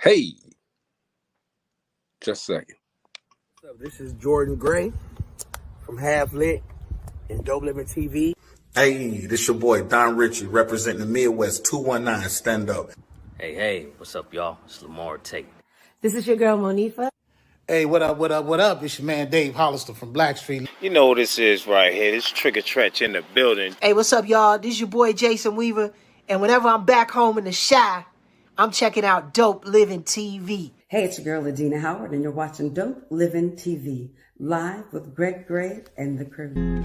Hey, just a second. So this is Jordan Gray from Half Lit and Dope Living TV. Hey, this your boy Don Ritchie representing the Midwest 219 Stand Up. Hey, what's up, y'all? It's Lamar Tate. This is your girl, Monifa. Hey, what up? It's your man Dave Hollister from Blackstreet. You know what this is right here. This Trigger Trench in the building. Hey, what's up, y'all? This is your boy, Jason Weaver. And whenever I'm back home in the Chi, I'm checking out Dope Living TV. Hey, it's your girl, Adina Howard, and you're watching Dope Living TV, live with Greg Gray and the crew.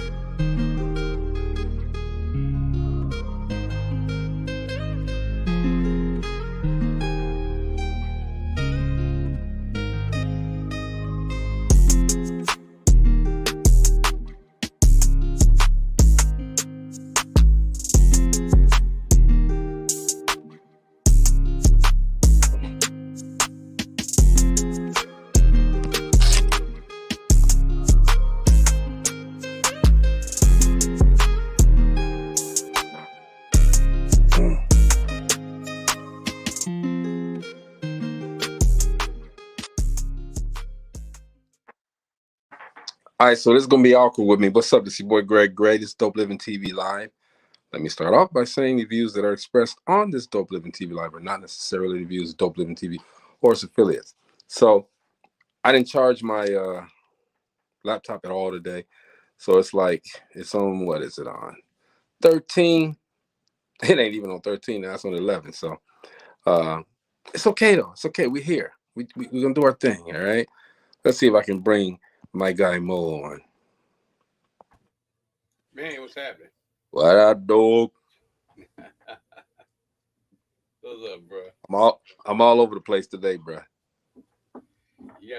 All right, so this is going to be awkward with me. What's up? This is your boy Greg Gray. This is Dope Living TV Live. Let me start off by saying the views that are expressed on this Dope Living TV Live are not necessarily the views of Dope Living TV or its affiliates. So I didn't charge my laptop at all today. So it's like, it's on, what is it on? 13. It ain't even on 13. That's on 11. So it's okay, though. It's okay. We're here. We're going to do our thing, all right? Let's see if I can bring my guy Mo on. Man, what's happening? What up, dog? What's up, bro? I'm all over the place today, bro. You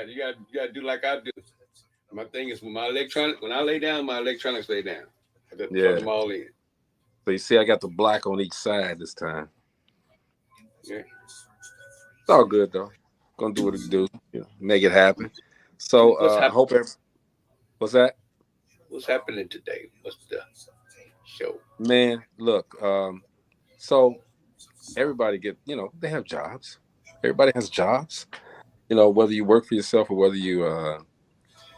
gotta do like I do. My thing is when I lay down, my electronics lay down. I just plug them all in. So you see, I got the black on each side this time. Yeah. It's all good though. Gonna do what it do. Make it happen. So I hope what's that? What's happening today? What's the show? Man, look, so everybody they have jobs. Everybody has jobs. Whether you work for yourself or whether you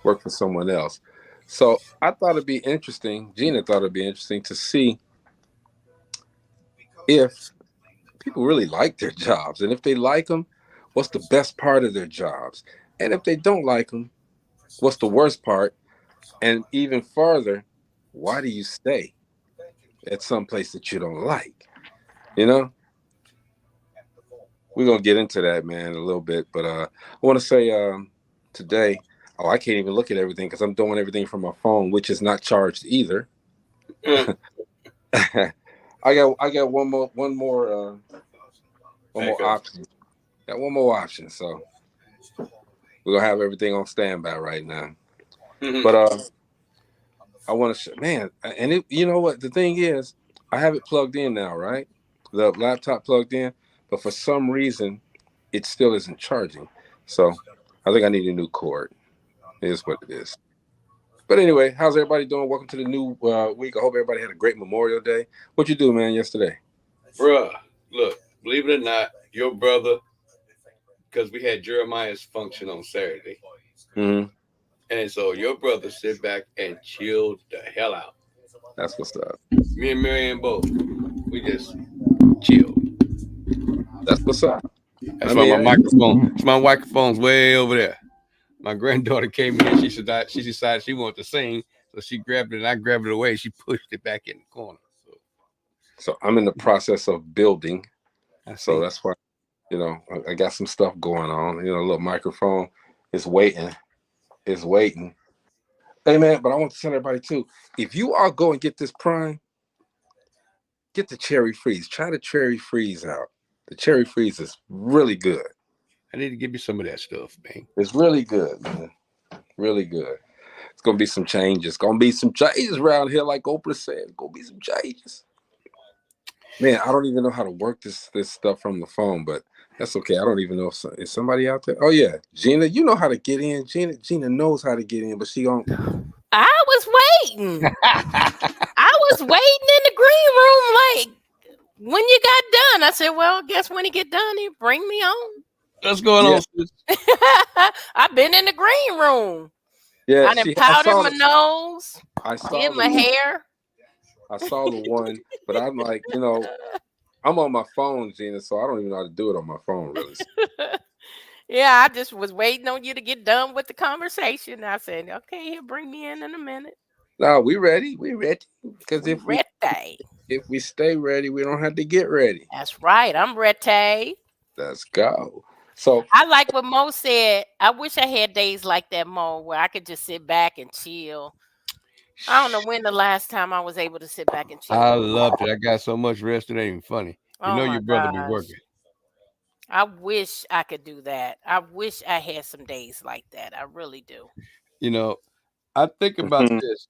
work for someone else. So I thought it'd be interesting, Gina thought it'd be interesting to see if people really like their jobs. And if they like them, what's the best part of their jobs? And if they don't like them, what's the worst part? And even farther, why do you stay at some place that you don't like? We're going to get into that, man, a little bit. But I want to say today, I can't even look at everything because I'm doing everything from my phone, which is not charged either. I got one more option. Got one more option, so we're gonna have everything on standby right now. But I want to man, and you know what the thing is, I have it plugged in now, right? The laptop plugged in, but for some reason it still isn't charging. So I think I need a new cord. It is what it is. But anyway, how's everybody doing? Welcome to the new week. I hope everybody had a great Memorial Day. What you do, man, yesterday? Bruh, look, believe it or not, your brother, because we had Jeremiah's function on Saturday. Mm-hmm. And so your brother sit back and chilled the hell out. That's what's up. Me and Marianne both. We just chilled. That's what's up. That's why my microphone's way over there. My granddaughter came in, she decided she wanted to sing, so she grabbed it and I grabbed it away. She pushed it back in the corner. So I'm in the process of building. So that's why, I got some stuff going on. A little microphone is waiting. It's waiting. Hey, man, but I want to tell everybody, too, if you all go and get this Prime, get the Cherry Freeze. Try the Cherry Freeze out. The Cherry Freeze is really good. I need to give you some of that stuff, man. It's really good, man. Really good. It's going to be some changes. Going to be some changes around here, like Oprah said. It's going to be some changes. Man, I don't even know how to work this stuff from the phone, but that's okay. I don't even know if is somebody out there. Oh yeah, Gina, you know how to get in. Gina knows how to get in, but she don't. I was waiting. I was waiting in the green room, like when you got done. I said, "Well, guess when he get done, he bring me on." What's going Yeah, on, sis? I've been in the green room. yeah. I done powdered my nose, I did saw my the hair. I saw the one, but I'm like, I'm on my phone, Gina, so I don't even know how to do it on my phone, really. Yeah, I just was waiting on you to get done with the conversation. I said, okay, he'll bring me in a minute. No, we ready. We ready. Because We ready. if we stay ready, we don't have to get ready. That's right. I'm ready. Let's go. So, I like what Mo said. I wish I had days like that, Mo, where I could just sit back and chill. I don't know when the last time I was able to sit back and chill. I loved it. I got so much rest. It ain't even funny. You Oh know my your brother be gosh. working. I wish I could do that. I wish I had some days like that. I really do. You know, I think about mhm, this.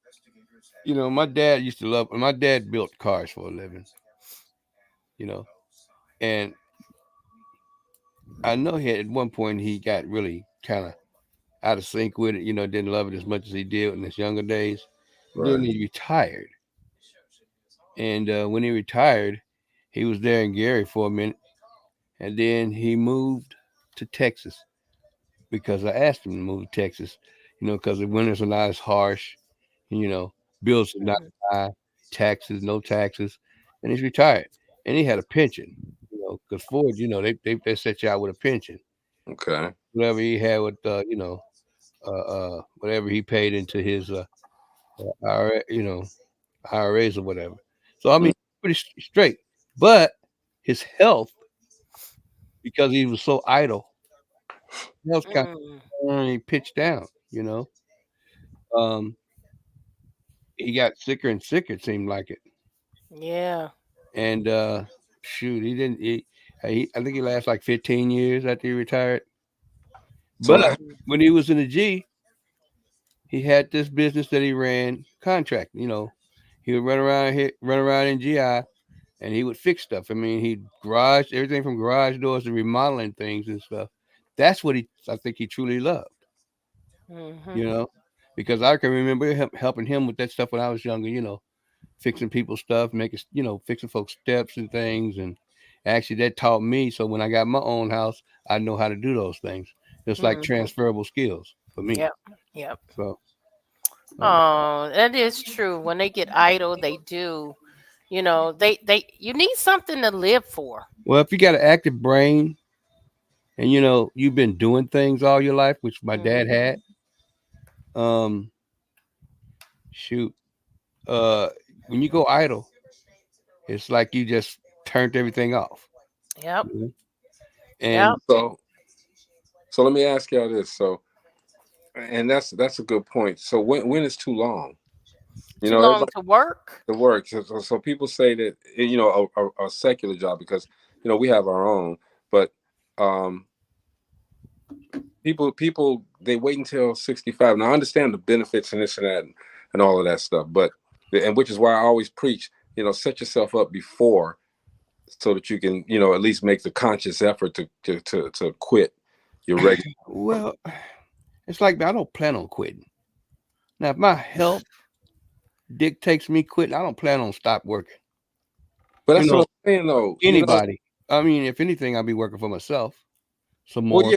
You know, my dad used to love. My dad built cars for a living. You know, and I know he at one point he got really kind of out of sync with it. You know, didn't love it as much as he did in his younger days. Then right. he retired, and when he retired, he was there in Gary for a minute, and then he moved to Texas because I asked him to move to Texas. You know, because the winters are not as harsh. You know, bills are not Mhm. high, taxes, no taxes, and he's retired, and he had a pension. You know, because Ford, you know, they set you out with a pension, Okay. whatever he had with whatever he paid into his IRA, IRAs or whatever. So I Mm, mean, pretty straight. But his health, because he was so idle, health kind Mm, of pitched down. Um, he got sicker and sicker. It seemed like it, yeah. and shoot, he didn't. I think he lasted like 15 years after he retired. So, But when he was in the G, he had this business that he ran contract. You know, he would run around in GI, and he would fix stuff. I mean, he garage everything from garage doors to remodeling things and stuff. That's what I think he truly loved. Hmm. You know, because I can remember helping him with that stuff when I was younger. Fixing people's stuff, fixing folks' steps and things, and actually that taught me. So when I got my own house, I know how to do those things. It's like Hmm. transferable skills for me. Yep. Yep. So, Oh, that is true. When they get idle, they do. They you need something to live for. well, if you got an active brain and you've been doing things all your life, which my dad Hmm. had, um, shoot, uh, when you go idle, it's like you just turned everything off. Yep. You know? Yep. And so, so let me ask y'all this. So, and that's a good point. So, when is too long? Too long Everybody to work. to work. So people say that a secular job because we have our own, but um, people they wait until 65. Now I understand the benefits and this and that and all of that stuff, but and which is why I always preach, set yourself up before so that you can at least make the conscious effort to quit your regular. well, it's like I don't plan on quitting. Now, if my health dictates me quitting, I don't plan on stop working. But You that's what know, I'm saying though. anybody. I mean, if anything, I'll be working for myself some Well, more. yeah.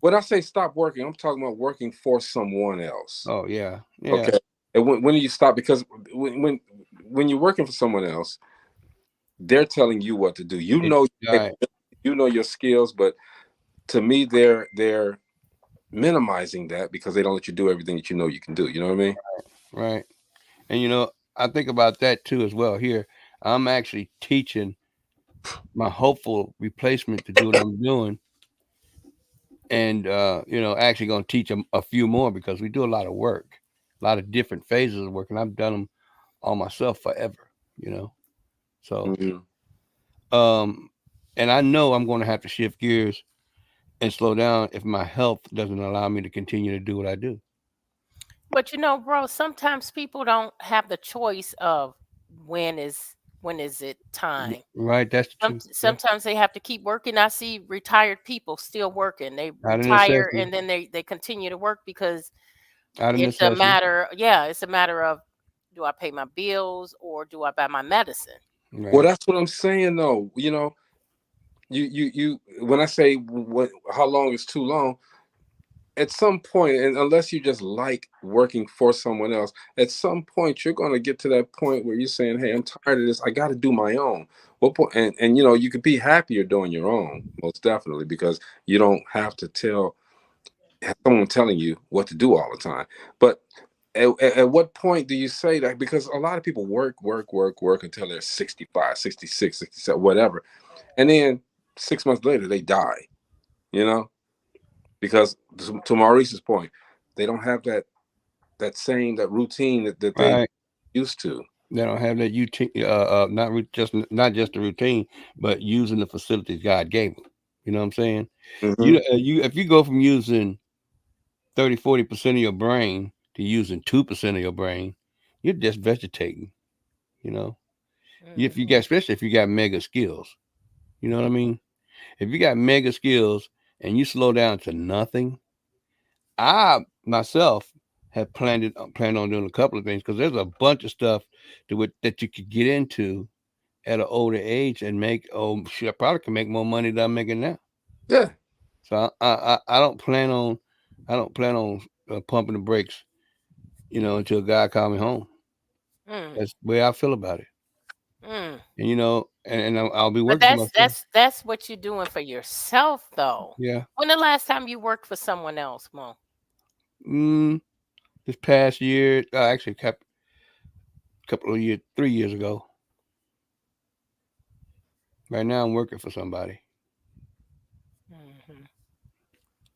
When I say stop working, I'm talking about working for someone else. Oh yeah, yeah. Okay. And when do you stop? Because when you're working for someone else, they're telling you what to do. Right, You know your skills, but to me, they're minimizing that because they don't let you do everything that you know you can do. You know what I mean? right. And I think about that too as well. Here, I'm actually teaching my hopeful replacement to do what I'm doing, and actually going to teach them a few more because we do a lot of work, a lot of different phases of work, and I've done them all myself forever. So Mm-hmm. um, and I know I'm going to have to shift gears and slow down if my health doesn't allow me to continue to do what I do. But bro, sometimes people don't have the choice of when is when is it time. Right, that's the truth. Yeah, Sometimes they have to keep working. I see retired people still working. They out of retire necessity, and then they continue to work because out of it's a necessity. matter. Yeah, it's a matter of, do I pay my bills or do I buy my medicine? Well, Right. that's what I'm saying, though. you when I say how long is too long, at some point, and unless you just like working for someone else, at some point you're going to get to that point where you're saying, "Hey, I'm tired of this. I got to do my own." What point? And you could be happier doing your own, most definitely, because you don't have to have someone telling you what to do all the time. But at what point do you say that? Because a lot of people work until they're 65, 66, 67, whatever, and then 6 months later they die. You know, because to Maurice's point, they don't have that routine that they Right. used to. They don't have that not just the routine, but using the facilities God gave them. You know what I'm saying? Hmm. You if you go from using 30-40% of your brain to using 2% of your brain, you're just vegetating. You know, if you got especially if you got mega skills. You know what I mean? If you got mega skills and you slow down to nothing, I myself have planned on doing a couple of things because there's a bunch of stuff that you could get into at an older age and make. Oh shit, I probably can make more money than I'm making now. Yeah. So I don't plan on pumping the brakes, until God call me home. Mm, That's the way I feel about it. mm. And and I'll be But working for that's myself. that's that's what you're doing for yourself, though. Yeah. When the last time you worked for someone else, Mo? Mm, this past year, actually, couple of years, 3 years ago. Right now, I'm working for somebody. Hmm.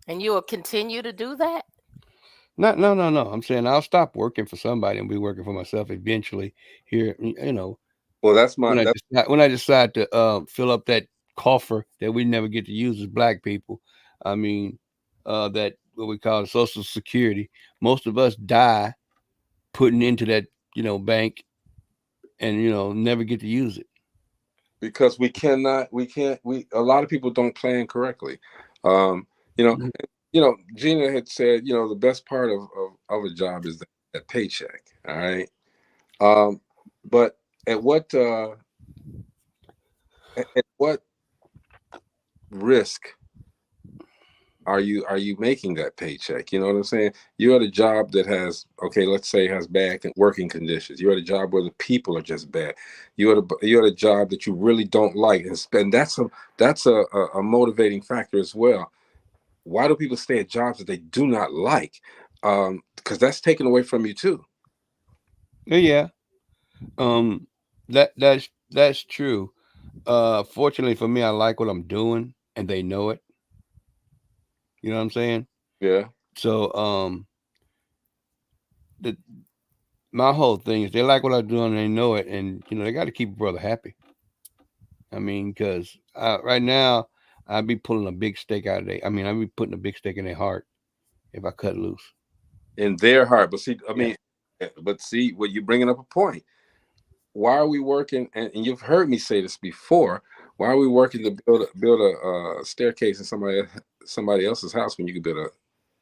And you will continue to do that? No. I'm saying I'll stop working for somebody and be working for myself eventually. Here, Well, that's my when I that's decide when I decide to fill up that coffer that we never get to use as black people. I mean, that what we call Social Security. Most of us die putting into that bank and never get to use it. because we can't we a lot of people don't plan correctly. Um, you know, Mhm. Gina had said, the best part of a job is that paycheck. All right. Um, but at what at what risk are you making that paycheck? You know what I'm saying? You're at a job that has, okay, let's say has bad working conditions. You're at a job where the people are just bad. You're at a job that you really don't like, and that's a motivating factor as well. Why do people stay at jobs that they do not like? Because that's taken away from you too. Yeah. Um, that's true. Fortunately for me, I like what I'm doing, and they know it. You know what I'm saying? Yeah. So, the my whole thing is they like what I'm doing, and they know it, and they got to keep a brother happy. I mean, because right now I'd be pulling a big stake out of they. I mean, I'd be putting a big stake in their heart if I cut loose. In their heart. But see, I Yeah. mean, but see, what you're bringing up a point. Why are we working? And you've heard me say this before. Why are we working to build a staircase in somebody else's house when you could build a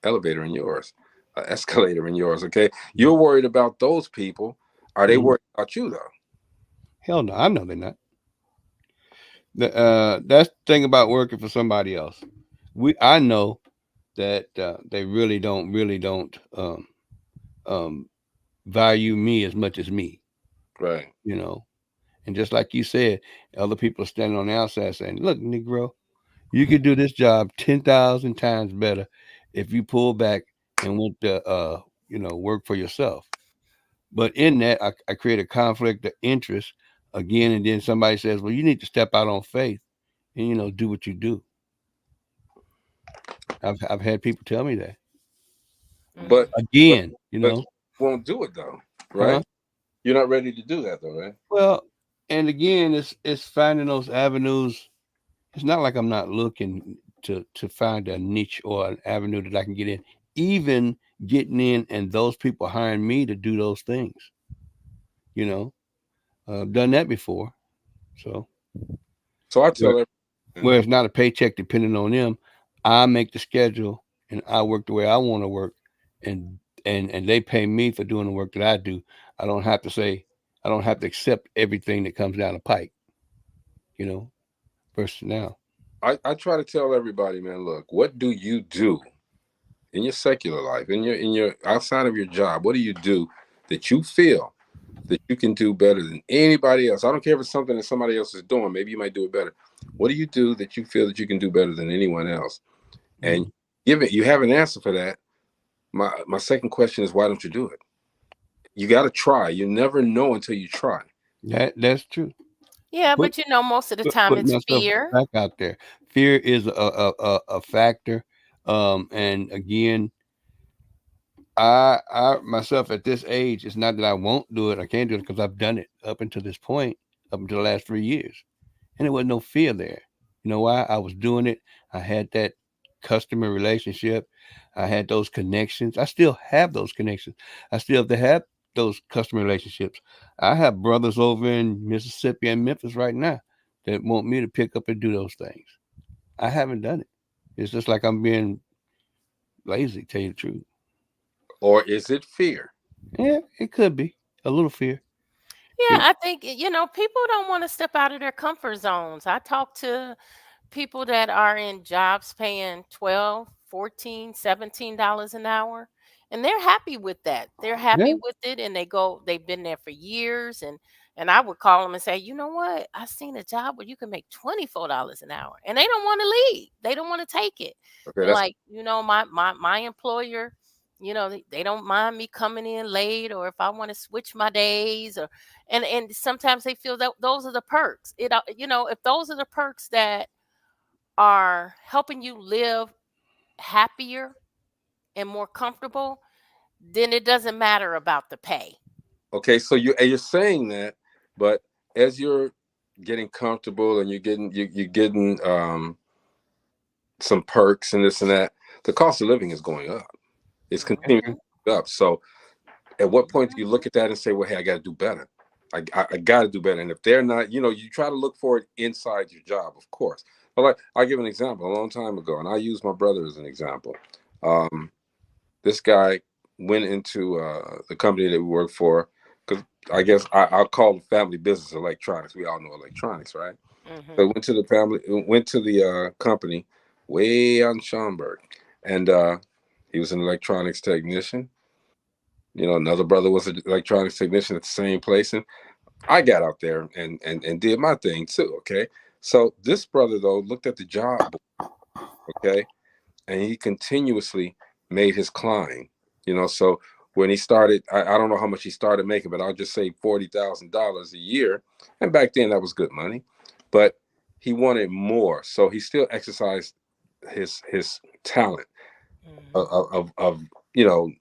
elevator in yours, an escalator in yours? Okay, you're worried about those people. Are they Mhm. worried about you though? Hell no, I know they're not. That's the thing about working for somebody else. I know that they really don't um, value me as much as me. Right. You know, and just like you said, other people are standing on the outside saying, "Look, Negro, you could do this job 10,000 times better if you pull back and went to work for yourself." But in that, I create a conflict of interest again, and then somebody says, "Well, you need to step out on faith and do what you do." I've had people tell me that But Mm. but again, but you won't do it though, huh? right? You're not ready to do that though, right? Well, and again, it's finding those avenues. It's not like I'm not looking to find a niche or an avenue that I can get in. Even getting in and those people hiring me to do those things. You know, I've done that before. So So I where, tell where everyone, it's not a paycheck depending on them, I make the schedule and I work the way I want to work, and and they pay me for doing the work that I do. I don't have to say I don't have to accept everything that comes down the pike. You know, versus now. I try to tell everybody, man, look, what do you do in your secular life, in your outside of your job? What do you do that you feel that you can do better than anybody else? I don't care if it's something that somebody else is doing. Maybe you might do it better. What do you do that you feel that you can do better than anyone else? And you have an answer for that. My second question is, why don't you do it? You got to try. You never know until you try. That's true. Yeah, Put but most of the time put it's myself fear. back out there. Fear is a factor. And again, I myself at this age, it's not that I won't do it. I can't do it because I've done it up until this point, up until the last 3 years. And there was no fear there. You know why? I was doing it. I had that customer relationship. I had those connections. I still have those connections. I still have those customer relationships. I have brothers over in Mississippi and Memphis right now that want me to pick up and do those things. I haven't done it. It's just like I'm being lazy, tell you the truth. Or is it fear? Yeah, it could be a little fear. Yeah, It, I think people don't want to step out of their comfort zones. I talk to people that are in jobs paying 12, 14, $17 an hour, and they're happy with that. They're yeah, happy with it, and they've been there for years. And I would call them and say, you know what, I seen a job where you can make $24 an hour, and they don't want to leave. They don't want to take it. Okay, They're that's like, my employer, they don't mind me coming in late, or if I want to switch my days, or and sometimes they feel that those are the perks. If those are the perks that are helping you live happier and more comfortable, then it doesn't matter about the pay. okay. So you're saying that, but as you're getting comfortable and you're getting some perks and this and that, the cost of living is going up. It's continuing Mhm, to go up. So at what point do mhm, you look at that and say, well, hey, I got to do better. I got to do better. And if they're not, you try to look for it inside your job, of course. But like, I'll give an example. A long time ago, and I use my brother as an example. Um, this guy went into the company that we work for, because I guess I'll call the family business electronics. We all know electronics, right? So mhm, went to the company way out in Schaumburg, and he was an electronics technician. Another brother was an electronics technician at the same place, and I got out there and did my thing too. Okay, so this brother though looked at the job board, okay, and he continuously made his climb. So when he started, I don't know how much he started making, but I'll just say $40,000 a year, and back then that was good money, but he wanted more, so he still exercised his talent mhm, of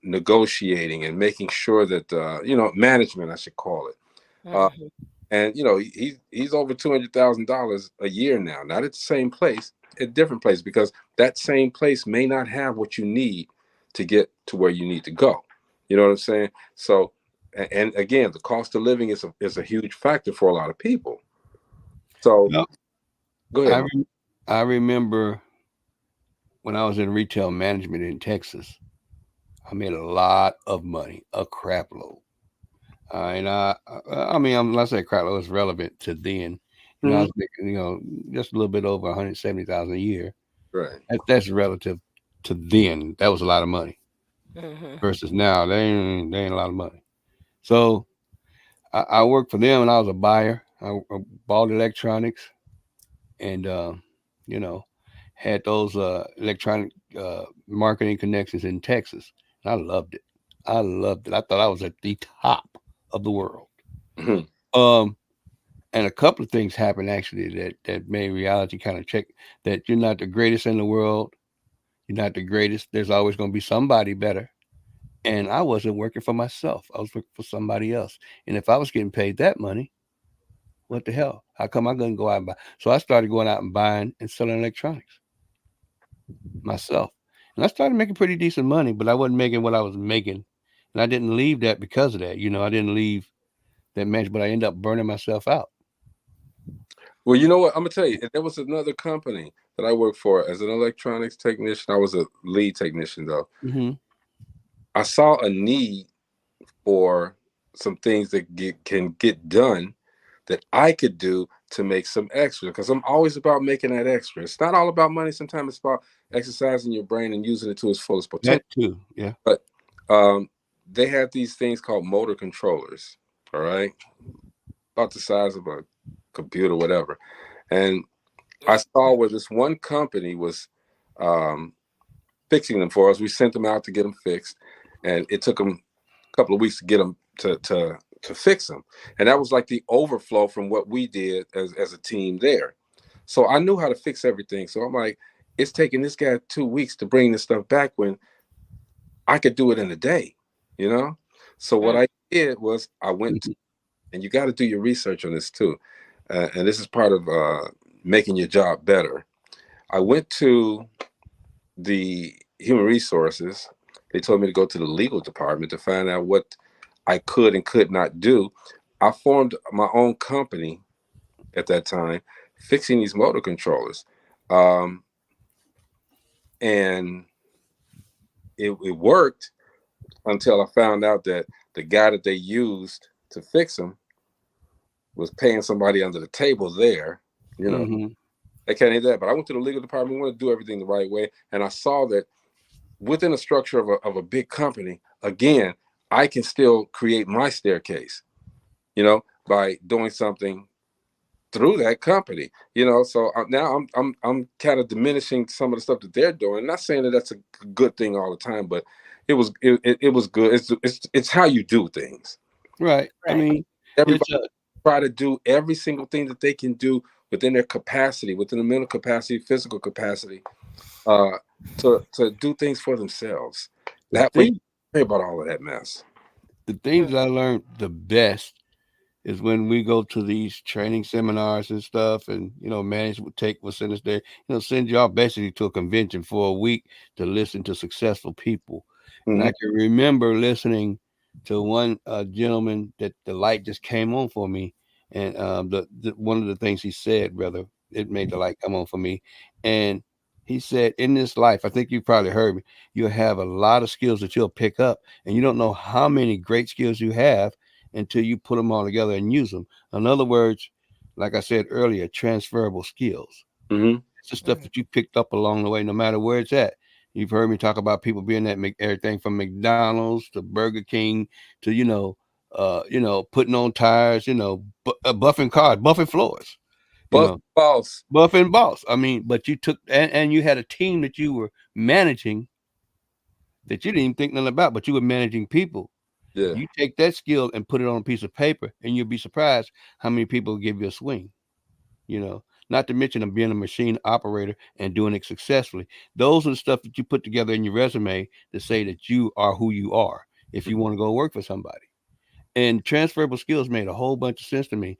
negotiating and making sure that management, I should call it. uh, mhm, and he's over $200,000 a year now, not at the same place, at different place, because that same place may not have what you need to get to where you need to go. You know what I'm saying? So, and again, the cost of living is a huge factor for a lot of people. So no, go ahead, I Mike. I remember when I was in retail management in Texas. I made a lot of money, a crap load. And I mean, when I say crap load, it's relevant to then. I Mhm. was making, just a little bit over 170,000 a year. Right. That's relative to then. That was a lot of money mhm, versus now. They ain't a lot of money. So I worked for them, and I was a buyer. I bought electronics, and you know, had those electronic marketing connections in Texas. And I loved it. I loved it. I thought I was at the top of the world. Mhm. Um, and a couple of things happened actually that made reality kind of check that you're not the greatest in the world. You're not the greatest. There's always going to be somebody better. And I wasn't working for myself. I was working for somebody else. And if I was getting paid that money, what the hell? How come I couldn't go out and buy? So I started going out and buying and selling electronics myself. And I started making pretty decent money, but I wasn't making what I was making. And I didn't leave that because of that. I didn't leave that match, but I ended up burning myself out. Well, you know what? I'm gonna tell you, there was another company that I worked for as an electronics technician. I was a lead technician though. Mm-hmm. I saw a need for some things that can get done that I could do to make some extra, because I'm always about making that extra. It's not all about money. Sometimes it's about exercising your brain and using it to its fullest potential. That too, yeah. But they have these things called motor controllers, all right, about the size of a computer, whatever. And I saw where this one company was fixing them for us. We sent them out to get them fixed, and it took them a couple of weeks to get them to fix them. And that was like the overflow from what we did as a team there. So I knew how to fix everything. So I'm like, it's taking this guy 2 weeks to bring this stuff back when I could do it in a day, you know? So what I did was I went to, and you got to do your research on this too. And this is part of making your job better. I went to the human resources. They told me to go to the legal department to find out what I could and could not do. I formed my own company at that time, fixing these motor controllers. And it worked until I found out that the guy that they used to fix them was paying somebody under the table there. You know, they can't do that. But I went to the legal department, want to do everything the right way. And I saw that within the structure of a big company, again, I can still create my staircase, you know, by doing something through that company, you know. So now I'm kind of diminishing some of the stuff that they're doing. Not saying that that's a good thing all the time, but it was good. It's how you do things. Right. I mean, everybody try to do every single thing that they can do within their capacity, within the mental capacity, physical capacity, to do things for themselves. That way, you worry about all of that mess. The things I learned the best is when we go to these training seminars and stuff, and management will send us there, send y'all basically to a convention for a week to listen to successful people. And I can remember listening to one gentleman that the light just came on for me, and one of the things he said, brother, it made the light come on for me. And he said, in this life, I think you probably heard me, you'll have a lot of skills that you'll pick up, and you don't know how many great skills you have until you put them all together and use them. In other words, like I said earlier, transferable skills. It's the stuff that you picked up along the way, no matter where it's at. You've heard me talk about people being at everything from McDonald's to Burger King to putting on tires, buffing cars, buffing floors, buffing boss. I mean, but you took and you had a team that you were managing that you didn't even think nothing about, but you were managing people. Yeah. You take that skill and put it on a piece of paper, and you'll be surprised how many people give you a swing. Not to mention being a machine operator and doing it successfully. Those are the stuff that you put together in your resume to say that you are who you are if you want to go work for somebody. And transferable skills made a whole bunch of sense to me.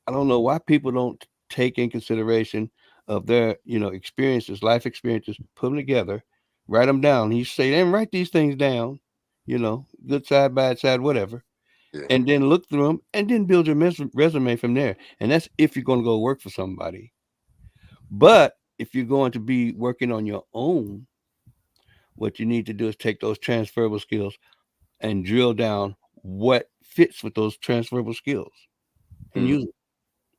I don't know why people don't take in consideration of their, experiences, life experiences, put them together, write them down. You say, then write these things down, good side, bad side, whatever. Yeah. And then look through them and then build your resume from there. And that's if you're going to go work for somebody. But if you're going to be working on your own, what you need to do is take those transferable skills and drill down what fits with those transferable skills and use it,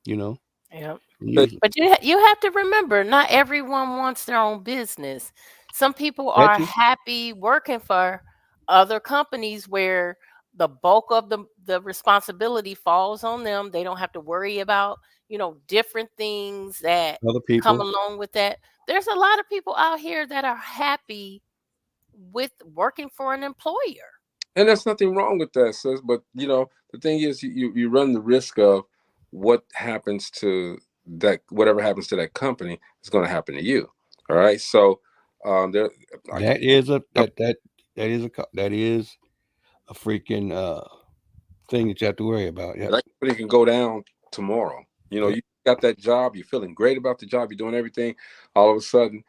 Yep. use it. But you have to remember, not everyone wants their own business. Some people are happy working for other companies where the bulk of the responsibility falls on them. They don't have to worry about, different things that Other come people. along with that. There's a lot of people out here that are happy with working for an employer. And there's nothing wrong with that, sis. But the thing is, you run the risk of what happens to that. Whatever happens to that company is going to happen to you. All right. So that is a freaking thing that you have to worry about. Yeah. That company can go down tomorrow. You got that job. You're feeling great about the job. You're doing everything. All of a sudden,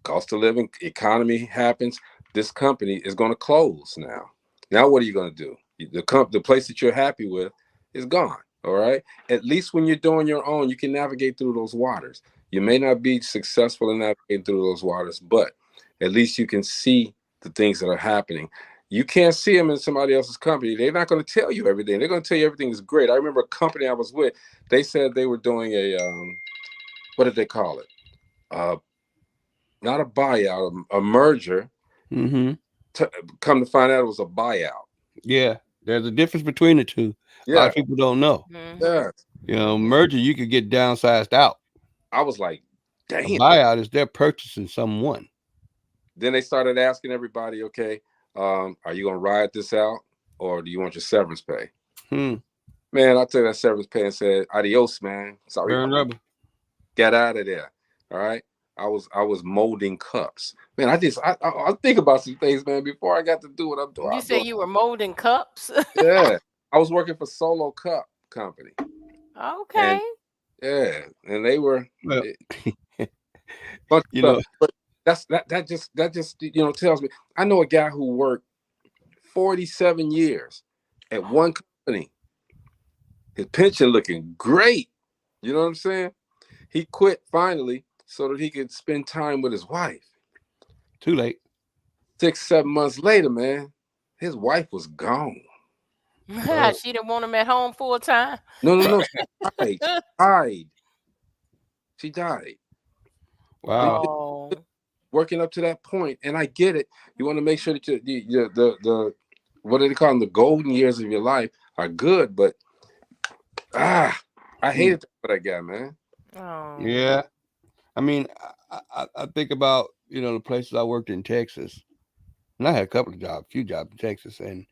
cost of living, economy happens. This company is going to close now. Now, what are you going to do? The place that you're happy with is gone. All right. At least when you're doing your own, you can navigate through those waters. You may not be successful in navigating through those waters, but at least you can see the things that are happening. You can't see them in somebody else's company. They're not going to tell you everything. They're going to tell you everything is great. I remember a company I was with. They said they were doing a what did they call it? Not a buyout, a merger. Mm-hmm. Come to find out, it was a buyout. Yeah, there's a difference between the two. A lot Yeah, of people don't know. yeah. You know, merger, you could get downsized out. I was like, A damn. buyout is they're purchasing someone. Then they started asking everybody, okay, are you going to ride this out, or do you want your severance pay? Man, I took that severance pay and said, adios, man. Sorry, Burn rubber. get out of there. All right. I was molding cups. Man, I think about some things, man, before I got to do what I'm doing. You say you were molding cups? Yeah. I was working for Solo Cup Company. Okay. And they were Well, but know, but that just tells me. I know a guy who worked 47 years at one company. His pension looking great. You know what I'm saying? He quit finally so that he could spend time with his wife. Too late. 6-7 months later, man, his wife was gone. She didn't want him at home full time. No. She died. She died. Wow. Working up to that point, and I get it. You want to make sure that the what do they call them? The golden years of your life are good, but I hated that for that guy, man. Oh. Yeah. I mean, I think about, the places I worked in Texas, and I had a few jobs in Texas, and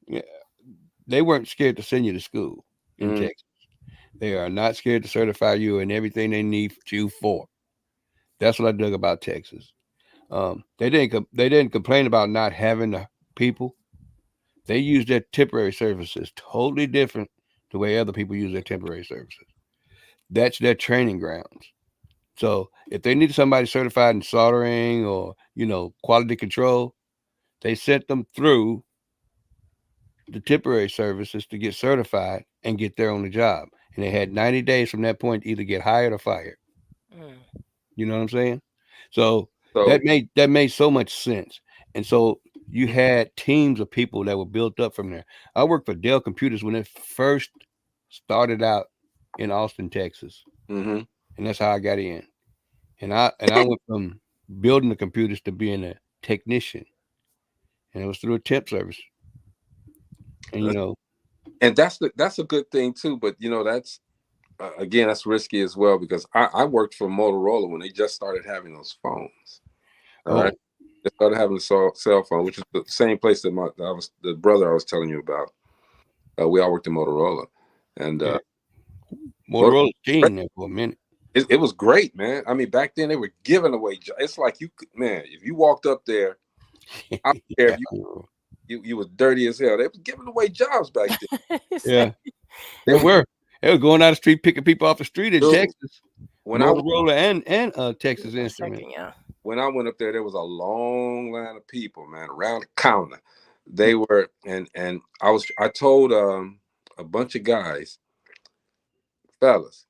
yeah, they weren't scared to send you to school in Texas. They are not scared to certify you and everything they need you for. That's what I dug about Texas. They didn't complain about not having the people. They use their temporary services totally different the way other people use their temporary services. That's their training grounds. So if they needed somebody certified in soldering or, quality control, they sent them through the temporary services to get certified and get there on the job. And they had 90 days from that point to either get hired or fired. You know what I'm saying? So that made so much sense. And so you had teams of people that were built up from there. I worked for Dell Computers when it first started out in Austin, Texas. And that's how I got in. And I went from building the computers to being a technician. And it was through a temp service. And and that's a good thing too. But that's again, that's risky as well, because I worked for Motorola when they just started having those phones. All right, they started having a cell phone, which is the same place that the brother I was telling you about. We all worked in Motorola, and Motorola king there for a minute. It was great, man. I mean, back then they were giving away. It's like if you walked up there, I don't care if you was dirty as hell. They was giving away jobs back then. Yeah, they were. They were going out the street picking people off the street in Texas. When Motorola and Texas Instruments. When I went up there was a long line of people, man, around the counter. They were, and I told a bunch of guys, fellas,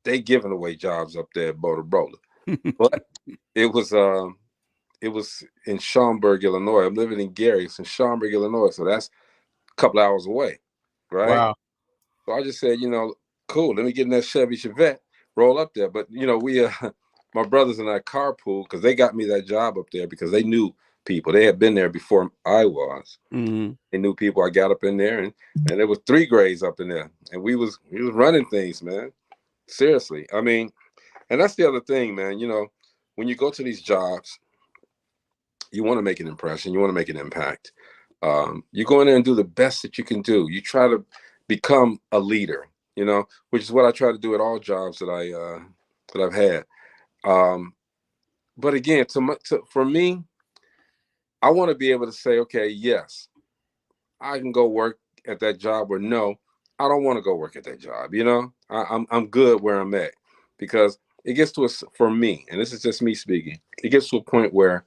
they giving away jobs up there at Motorola. But it was in Schaumburg, Illinois. I'm living in Gary. It's in Schaumburg, Illinois. So that's a couple hours away, right? Wow. So I just said, cool, let me get in that Chevy Chevette, roll up there. But, we, my brothers and I carpool, because they got me that job up there because they knew people. They had been there before I was. They knew people. I got up in there, and there was 3 grades up in there. And we was running things, man. Seriously. I mean, and that's the other thing, man. When you go to these jobs, you want to make an impression. You want to make an impact. You go in there and do the best that you can do. You try to become a leader, which is what I try to do at all jobs that I've had. But again, for me, I want to be able to say, okay, yes, I can go work at that job, or no, I don't want to go work at that job. I'm good where I'm at, because it gets to for me, and this is just me speaking, it gets to a point where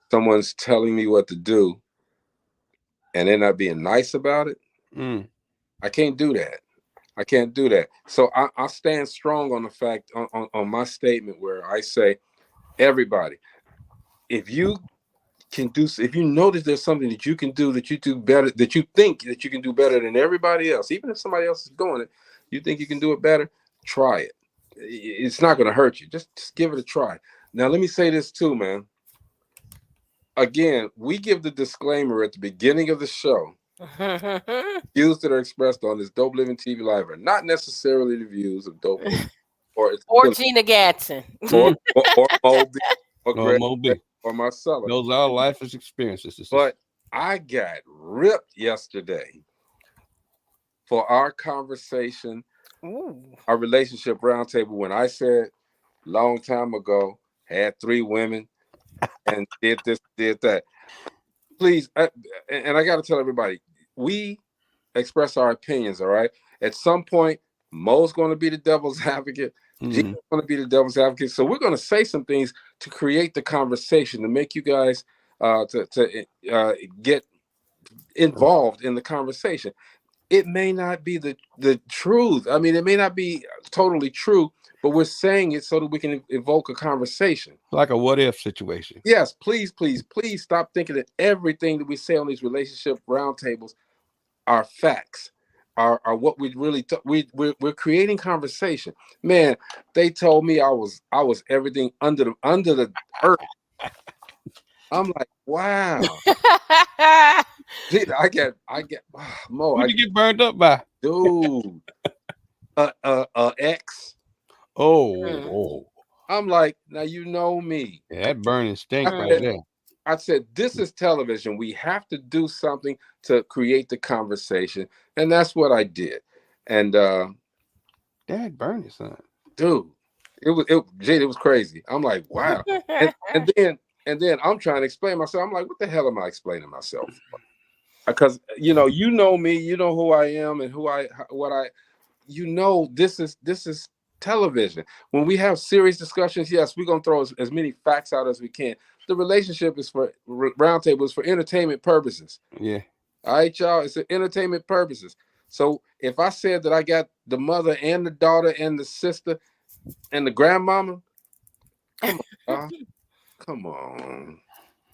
someone's telling me what to do and they're not being nice about it. I can't do that. I can't do that. So I stand strong on the fact, on my statement, where I say, everybody, if you can do, if you notice there's something that you can do that you do better, that you think that you can do better than everybody else, even if somebody else is doing it, you think you can do it better, try it. It's not going to hurt you. Just give it a try. Now, let me say this too, man. Again, we give the disclaimer at the beginning of the show. Views that are expressed on this Dope Living TV Live are not necessarily the views of Dope Living or Gina Gatson, or Moby, or No, Greg, Moby. or Marcella. Those are all life experiences. But I got ripped yesterday for our conversation, our relationship roundtable, when I said long time ago, had 3 women and did this, did that. Please, and I got to tell everybody, we express our opinions, all right? At some point, Mo's going to be the devil's advocate. Gina's going to be the devil's advocate. So we're going to say some things to create the conversation, to make you guys get involved in the conversation. It may not be the truth. I mean, it may not be totally true, but we're saying it so that we can evoke a conversation. Like a what if situation. Yes, please stop thinking that everything that we say on these relationship roundtables are facts, are what we really we're creating conversation. Man, they told me I was everything under the earth. I'm like, wow. Dude, I get Mo. Who'd you get burned up by? Dude, X. Oh. I'm like, now you know me. Yeah, that burning stink right there. I said, this is television. We have to do something to create the conversation, and that's what I did. And Dad burned his son. Dude, it was crazy. I'm like, wow. and then I'm trying to explain myself. I'm like, what the hell am I explaining myself for? Because you know me, you know who I am and this is television. When we have serious discussions, yes, we're gonna throw as many facts out as we can. The relationship is for roundtable is for entertainment purposes. Yeah. All right, y'all. It's for entertainment purposes. So if I said that I got the mother and the daughter and the sister and the grandmama, come on,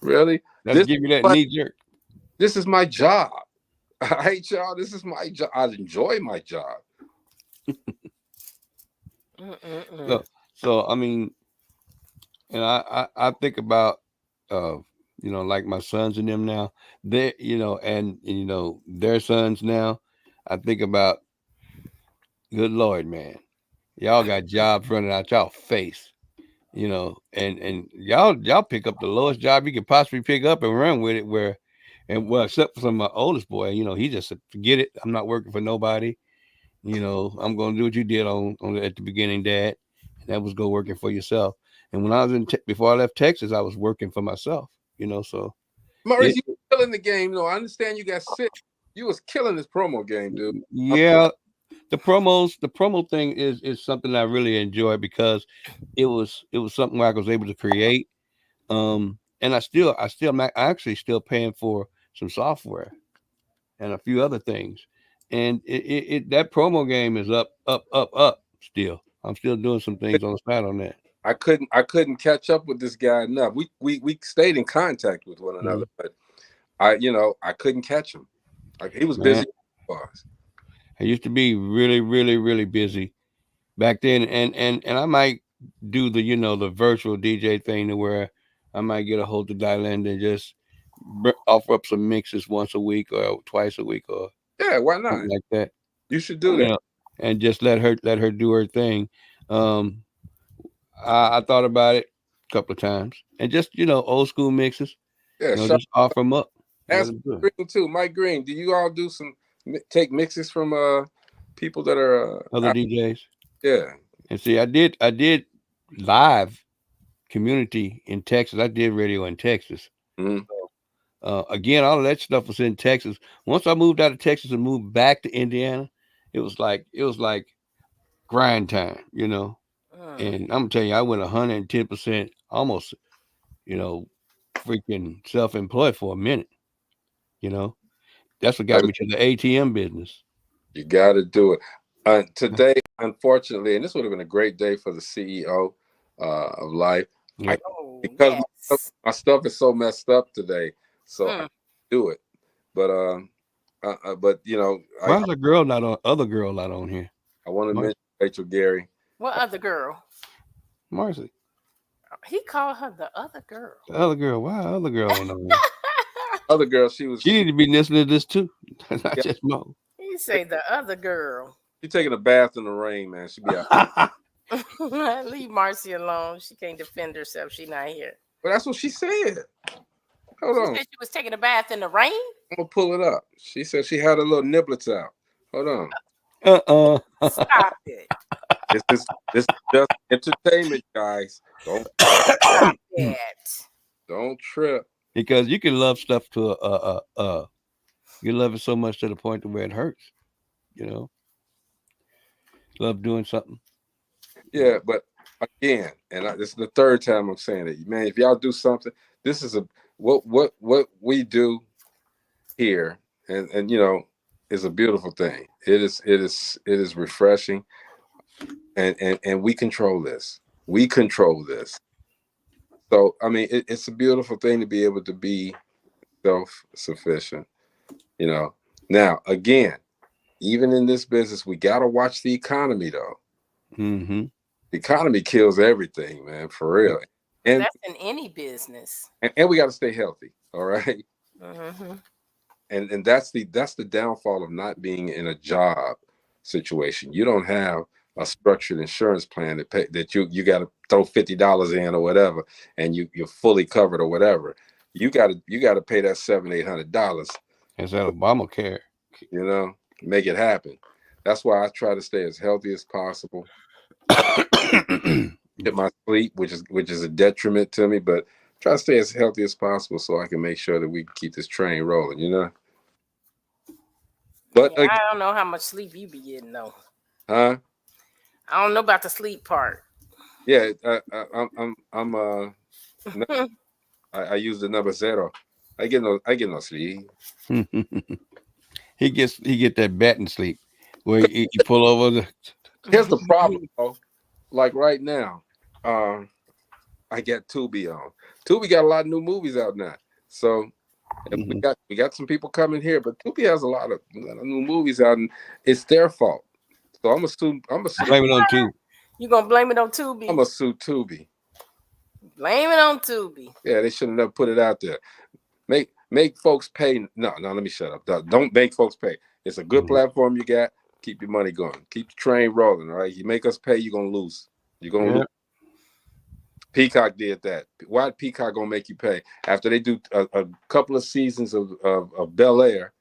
really? Let's give you that knee jerk. This is my job. All right, y'all. This is my job. I enjoy my job. So I mean, and I think about like my sons and them now. They and their sons now. I think about, good Lord, man, y'all got jobs running out y'all face, and y'all pick up the lowest job you could possibly pick up and run with it. Except for my oldest boy, he just said, forget it. I'm not working for nobody. I'm going to do what you did on at the beginning, Dad. And that was go working for yourself. And when I was before I left Texas, I was working for myself, so. Maurice, you were killing the game. I understand you got sick. You was killing this promo game, dude. Yeah. The promo thing is something I really enjoy because it was something where I was able to create. And I'm actually still paying for some software and a few other things. And that promo game is up still. I'm still doing some things on the side on that. I couldn't catch up with this guy enough. We stayed in contact with one another, but I couldn't catch him. Like, he was busy. I used to be really, really, really busy back then, and I might do the virtual DJ thing to where I might get a hold of Dylan and just offer up some mixes once a week or twice a week or why not? Like that. You should do that. And just let her do her thing. I thought about it a couple of times, and just old school mixes. Yeah, just offer them up. Ask Green too, Mike Green. Do you all do take mixes from people that are other DJs? Yeah. And see, I did live community in Texas. I did radio in Texas. Mm-hmm. Again, all of that stuff was in Texas. Once I moved out of Texas and moved back to Indiana, it was like grind time, And I'm telling you, I went 110%, almost, freaking self-employed for a minute. That's what got me to the ATM business. You got to do it. Today, unfortunately, and this would have been a great day for the CEO of Life, Yeah. Because Yes. my stuff is so messed up today, so I Hmm. do it. But but you know, Why is a girl not on? Other girl not on here? I want to Mar- mention Rachel Gary. What other girl? Marcy, He called her the other girl. the other girl. Why other girl ain't on here? Other girl, she She need to be listening to this too, not yeah, just Mo. He say the other girl. she taking a bath in the rain, man. She be out. Leave Marcy alone. She can't defend herself. She not here. But that's what she said. Hold She on, said she was taking a bath in the rain. I'm gonna pull it up. She said she had her little niblets out. Hold on. Stop it. This is just entertainment, guys. Stop it. Don't trip. Because you can love stuff to you love it so much to the point to where it hurts. You know, love doing something. Yeah, but again, this is the third time I'm saying it, man. If y'all do something, this is what we do here, and you know, is a beautiful thing. It is refreshing, and we control this. We control this. So I mean, it's a beautiful thing to be able to be self-sufficient. You know. Now again, even in this business, we gotta watch the economy though. Mm-hmm. The economy kills everything, man, for real. And That's in any business. and we got to stay healthy. All right. Mm-hmm. And that's the downfall of not being in a job situation. You don't have a structured insurance plan that you got to throw $50 in or whatever, and you're fully covered or whatever. You got to pay that $700-800. Is that Obamacare? You know, make it happen. That's why I try to stay as healthy as possible. Get my sleep, which is a detriment to me, but try to stay as healthy as possible so I can make sure that we can keep this train rolling, you know. But Yeah, I don't know how much sleep you be getting though. huh? I don't know about the sleep part. Yeah, I use the number 0. I get no sleep. he get that batting sleep where you pull over the. Here's the problem, though. Like right now, I got Tubi on. Tubi got a lot of new movies out now, so we got some people coming here, but Tubi has a lot of new movies out, and it's their fault. So I'm gonna blame it on Tubi. You gonna blame it on Tubi? I'm gonna sue Tubi. Blame it on Tubi. Yeah, they should have never put it out there. Make folks pay. No, let me shut up. Don't make folks pay. It's a good platform you got. Keep your money going. Keep the train rolling. All right. You make us pay, you're gonna lose. You're gonna lose. Peacock did that. Why Peacock gonna make you pay after they do a couple of seasons of Bel Air?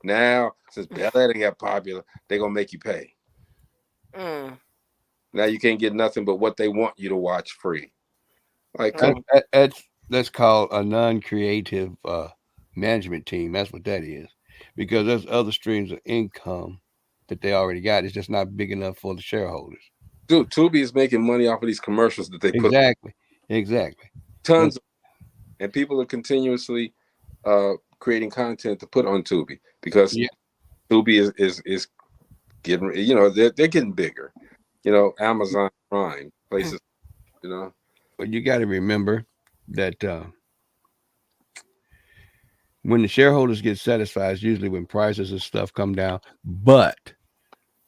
Now, since Bel Air didn't get popular, they gonna make you pay. Now you can't get nothing but what they want you to watch free. Like that's called a non-creative management team. That's what that is, because there's other streams of income that they already got. It's just not big enough for the shareholders. Dude, Tubi is making money off of these commercials that they put. Exactly. Tons of, and people are continuously creating content to put on Tubi because Tubi is getting, you know, they're getting bigger. You know, Amazon Prime places, you know. But you got to remember that when the shareholders get satisfied, it's usually when prices and stuff come down. But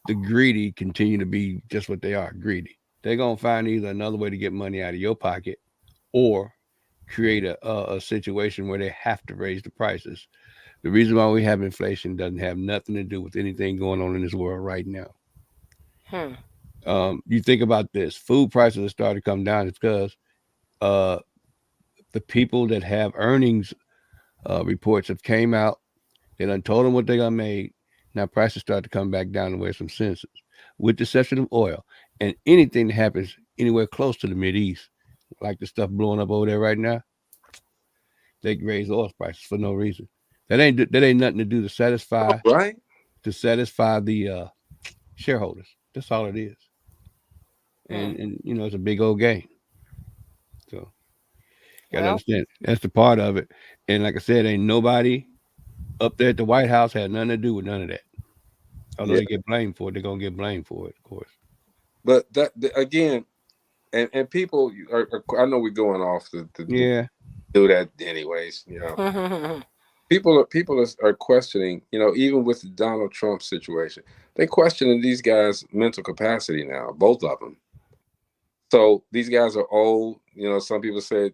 the greedy continue to be just what they are, greedy. They're going to find either another way to get money out of your pocket or create a situation where they have to raise the prices. The reason why we have inflation doesn't have nothing to do with anything going on in this world right now. You think about this. Food prices have started to come down because the people that have earnings reports have came out. They done told them what they got made. Now prices start to come back down to where some sense is, with the exception of oil. And anything that happens anywhere close to the Mideast, like the stuff blowing up over there right now, they can raise oil prices for no reason. That ain't nothing to do to satisfy the shareholders. That's all it is. And you know, it's a big old game. So you gotta understand that's the part of it. And like I said, ain't nobody up there at the White House had nothing to do with none of that. Although they get blamed for it, they're gonna get blamed for it, of course. But that again, and people are, I know we're going off to Yeah. do that anyways. People are questioning. Even with the Donald Trump situation, they're questioning these guys' mental capacity now. Both of them. So these guys are old. Some people say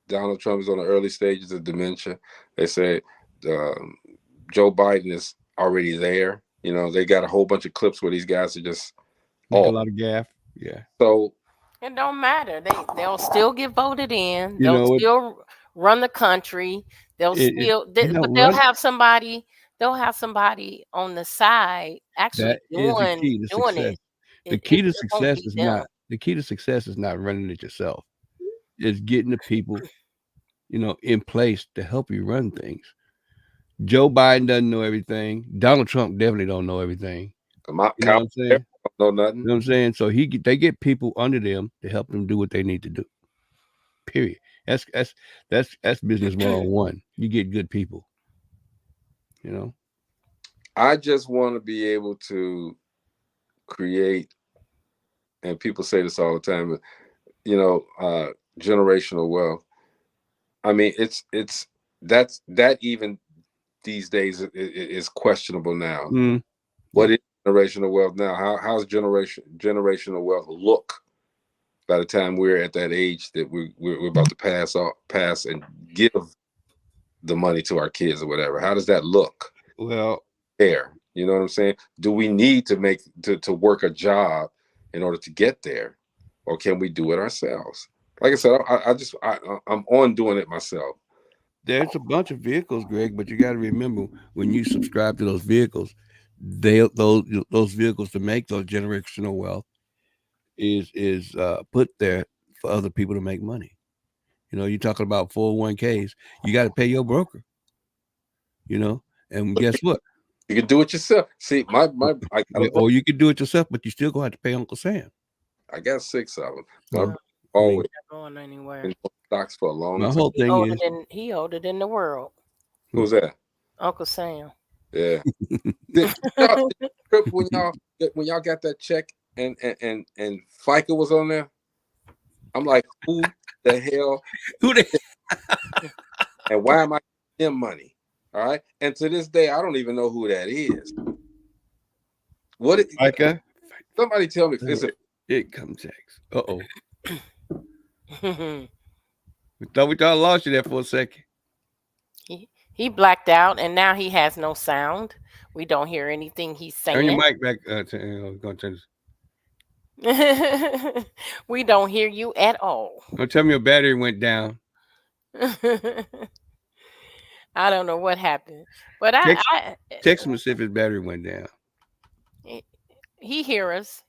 Donald Trump is on the early stages of dementia. They say Joe Biden is already there. They got a whole bunch of clips where these guys are just Make a lot of gaff. Yeah. So it don't matter. They'll still get voted in. You They'll know what? still run the country. They'll but they'll have somebody. They'll have somebody on the side actually That is the key to doing success. it. The key to It won't success be is them. not running it yourself. It's getting the people, in place to help you run things. Joe Biden doesn't know everything. Donald Trump definitely don't know everything. You know what I'm saying? Don't know nothing. You know what I'm saying? So they get people under them to help them do what they need to do. Period. That's business 101. You get good people. I just want to be able to create, and people say this all the time, generational wealth. I mean, that even these days is questionable now. Mm. What is generational wealth now? How's generational wealth look by the time we're at that age that we're about to pass and give the money to our kids or whatever? How does that look? Well, there, you know what I'm saying? Do we need to work a job in order to get there, or can we do it ourselves? Like I said, I'm on doing it myself. There's a bunch of vehicles, Greg, but you got to remember when you subscribe to those vehicles, those vehicles to make those generational wealth is put there for other people to make money. You're talking about 401ks. You got to pay your broker. And guess what? You can do it yourself. See, or you can do it yourself, but you still gonna have to pay Uncle Sam. I got 6 of them. Well, always going anywhere. Been stocks for a long My time. whole thing is he older than the world. Who's that? Uncle Sam. Yeah. when y'all got that check and FICA was on there, I'm like, who the hell? And why am I giving them money? All right. And to this day, I don't even know who that is. What? FICA? Somebody tell me. Income tax. Uh-oh. we thought I lost you there for a second. He blacked out, and now he has no sound. We don't hear anything he's saying. Turn your mic back. We don't hear you at all. Don't tell me your battery went down. I don't know what happened, but text him and see if his battery went down. He hear us.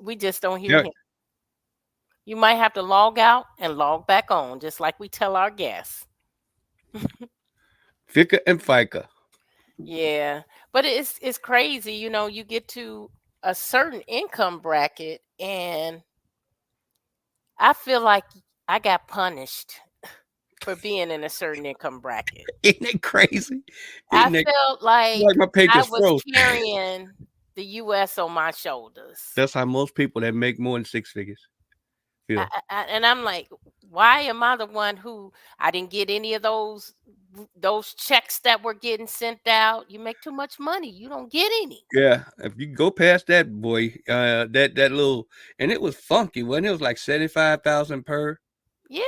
We just don't hear him. You might have to log out and log back on, just like we tell our guests. FICA and FICA. Yeah, but it's crazy. You get to a certain income bracket, and I feel like I got punished for being in a certain income bracket. Isn't it crazy? I felt like my I was carrying the U.S. on my shoulders. That's how most people that make more than 6 figures feel. And I'm like, why am I the one who I didn't get any of those checks that were getting sent out? You make too much money, you don't get any. Yeah, if you go past that, boy, that little, and it was funky, wasn't it? It was like 75,000 per. Yeah,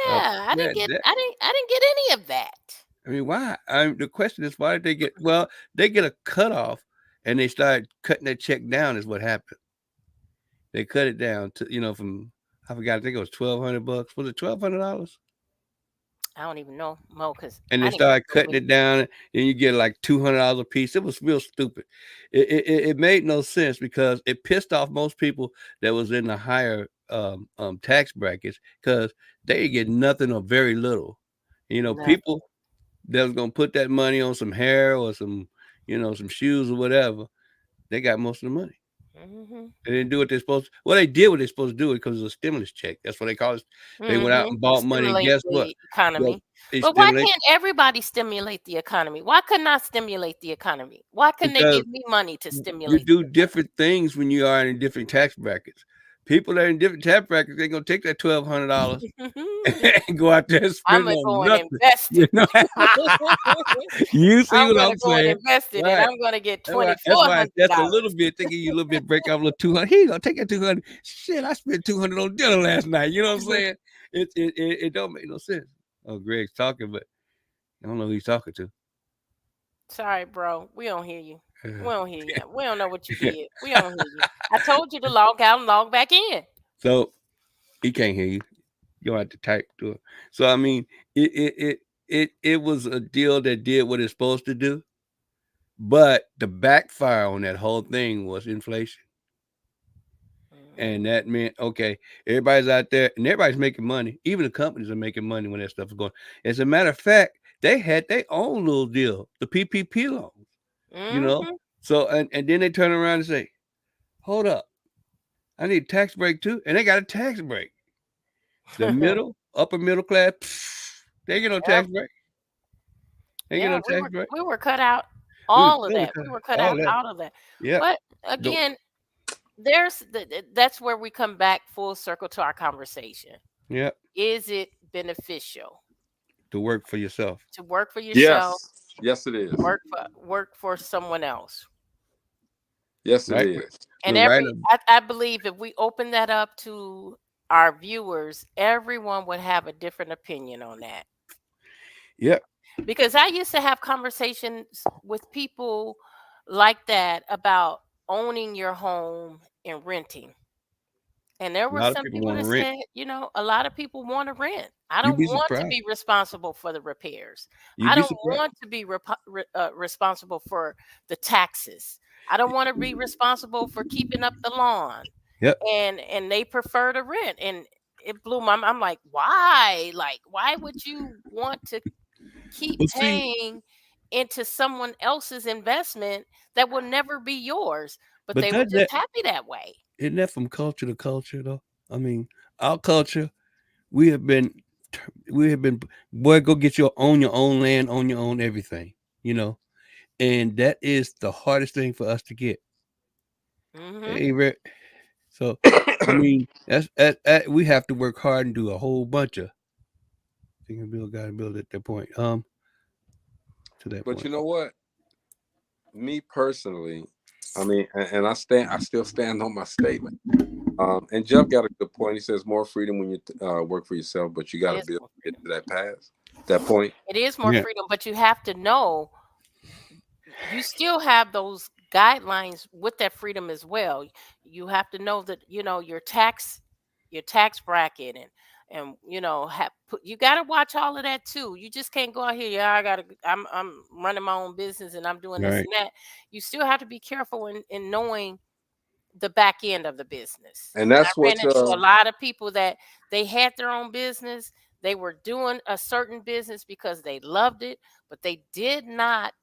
I didn't get any of that. I mean, why? The question is, why did they get? Well, they get a cutoff, and they started cutting that check down. Is what happened. They cut it down to from, I forgot. I think it was $1,200. Was it $1,200? I don't even know, Mo, because and they started cutting it down, and you get like $200 a piece. It was real stupid. It made no sense because it pissed off most people that was in the higher tax brackets because they get nothing or very little. People that was gonna put that money on some hair or some shoes or whatever, they got most of the money. Mm-hmm. They didn't do what they're supposed to. Well, they did what they're supposed to do it because it was a stimulus check. That's what they call it. They went out and bought money. And guess what? Economy. But why can't everybody stimulate the economy? Why couldn't I stimulate the economy? Why couldn't they give me money to stimulate? You do different things when you are in different tax brackets. people that are in different tax brackets, they're gonna take that $1,200 and go out there and I'm spend gonna on go and nothing. invest You it. know? You see I'm what gonna I'm go and saying? invest it, and Right. I'm gonna get That's why it's just a $2,400. little bit. They give you a little bit, break off a little 200. Here you go, take that 200. Shit, I spent 200 on dinner last night. You know what I'm saying? It don't make no sense. Oh, Greg's talking, but I don't know who he's talking to. Sorry, bro. We don't hear you. We don't hear you. We don't know what you did. We don't hear you. I told you to log out and log back in. So he can't hear you. You don't have to type to it. So I mean, it was a deal that did what it's supposed to do, but the backfire on that whole thing was inflation. And that meant, okay, everybody's out there and everybody's making money. Even the companies are making money when that stuff is going. As a matter of fact, they had their own little deal, the PPP loans, you know. So and then they turn around and say, hold up, I need a tax break too. And they got a tax break. The upper middle class, they get no tax break. They get no tax break. We were cut out We were all of that. We were cut out of that. Yeah. But again, that's where we come back full circle to our conversation. Yeah. Is it beneficial to work for yourself? To work for yourself? Yes, it is. Work for someone else. Yes, it is. And I believe if we open that up to our viewers, everyone would have a different opinion on that. Yep. Because I used to have conversations with people like that about owning your home and renting. And there were some people that said, you know, a lot of people want to rent. I don't want to be responsible for the repairs. I don't want to be responsible for the taxes. I don't want to be responsible for keeping up the lawn. Yep. And they prefer to rent. And it blew my mind. I'm like, why? Like, why would you want to keep paying into someone else's investment that will never be yours? But they were just happy that way. Isn't that from culture to culture, though? I mean, our culture, we have been, boy, go get your own land, own your own everything, you know, and that is the hardest thing for us to get. Hey, Rick. So, I mean, that's we have to work hard and do a whole bunch of. You can build at that point. To that point. But you know what? Me personally, I mean, and I still stand on my statement. And Jeff got a good point. He says more freedom when you work for yourself, but you got to be able to get to that point. It is more freedom, but you have to know you still have those guidelines with that freedom as well. You have to know that, you know, your tax bracket and you know, you got to watch all of that too. You just can't go out here. Yeah, I'm running my own business and I'm doing this and that. You still have to be careful in knowing the back end of the business. And that's what I ran into a lot of people that they had their own business. They were doing a certain business because they loved it, but they did not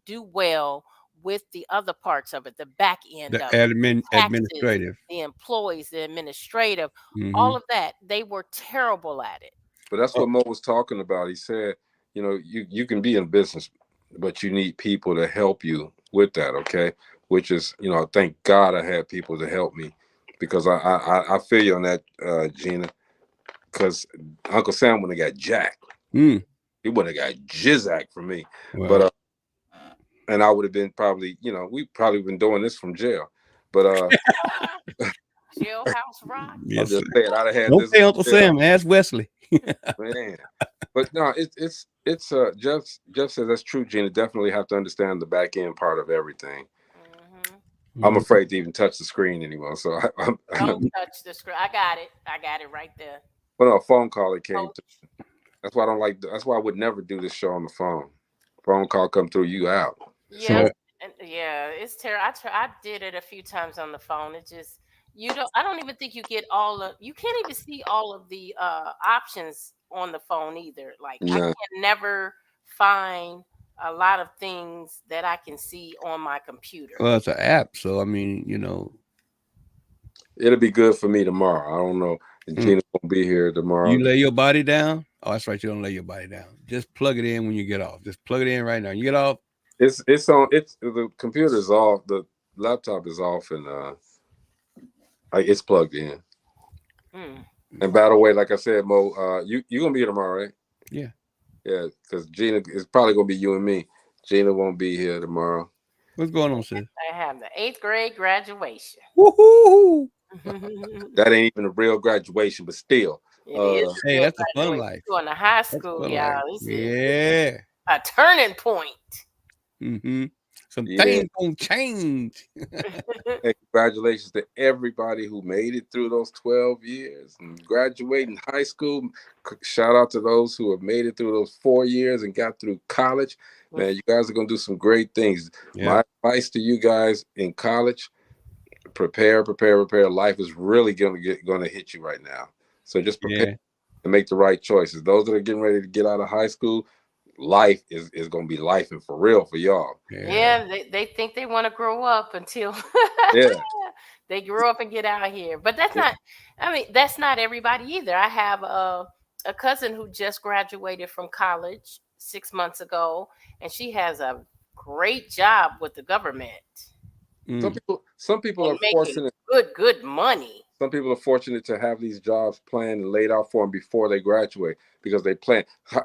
do well with the other parts of it, the back end of it, administrative, the employees, the administrative, all of that. They were terrible at it. But that's what Mo was talking about. He said, you know, you can be in business, but you need people to help you with that. Okay. Which is, you know, thank God I had people to help me, because I feel you on that, Gina, because Uncle Sam wouldn't have got jacked. He wouldn't have got jizzak from me. Wow. But and I would have been probably, you know, we probably been doing this from jail. But jailhouse rock. I'm just saying, I'd have had this. Don't Uncle Sam, ask Wesley. Man. But no, it's Jeff says that's true, Gina. Definitely have to understand the back end part of everything. I'm afraid to even touch the screen anymore. So don't touch the screen. I got it right there. But no, a phone call it came to. That's why I don't like. That's why I would never do this show on the phone. Phone call come through, you out. Yeah, it's terrible. I did it a few times on the phone. It just I don't even think you get you can't even see all of the options on the phone either. Like I can never find a lot of things that I can see on my computer. Well, it's an app, so I mean, you know, it'll be good for me tomorrow. I don't know. Gina won't be here tomorrow. You lay your body down. Oh, that's right. You don't lay your body down. Just plug it in when you get off. Just plug it in right now. You get off. It's on. It's the computer's off. The laptop is off, and it's plugged in. Mm. And by the way, like I said, Mo, you gonna be here tomorrow, right? Yeah. Yeah, because Gina is probably gonna be you and me. Gina won't be here tomorrow. What's going on, sis? I have the 8th grade graduation. Woohoo! That ain't even a real graduation, but still. It is a Hey, real that's the fun graduation. life. Going to high That's school, fun y'all. life. This is Yeah. a turning point. Some Yeah. things gonna change. Hey, congratulations to everybody who made it through those 12 years and graduating high school. Shout out to those who have made it through those 4 years and got through college. Man, you guys are going to do some great things. Yeah. My advice to you guys in college, prepare. Life is really going to hit you right now. So just prepare Yeah. and make the right choices. Those that are getting ready to get out of high school, life is going to be life and for real for y'all. Yeah, they think they want to grow up until Yeah. they grow up and get out here. But that's not, I mean, that's not everybody either. I have a cousin who just graduated from college 6 months ago, and she has a great job with the government Some people and are making fortunate. good money. Some people are fortunate to have these jobs planned and laid out for them before they graduate because they plan.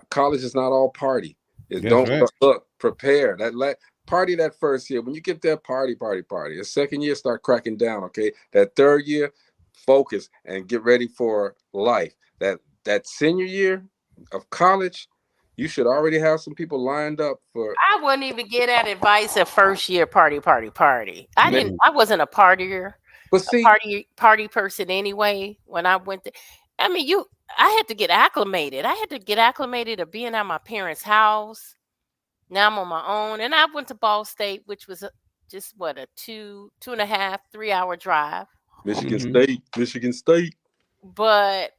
College is not all party. It That's don't right. look prepare that party that first year. When you get that party. The second year start cracking down. Okay, that third year focus and get ready for life. That senior year of college, you should already have some people lined up for. I wouldn't even get that advice at first year party. I Man, didn't. I wasn't a partier. but see, Party person anyway. When I went to, I mean, I had to get acclimated. I had to get acclimated to being at my parents' house. Now I'm on my own, and I went to Ball State, which was just what a 2.5, 3 hour drive, Michigan State. but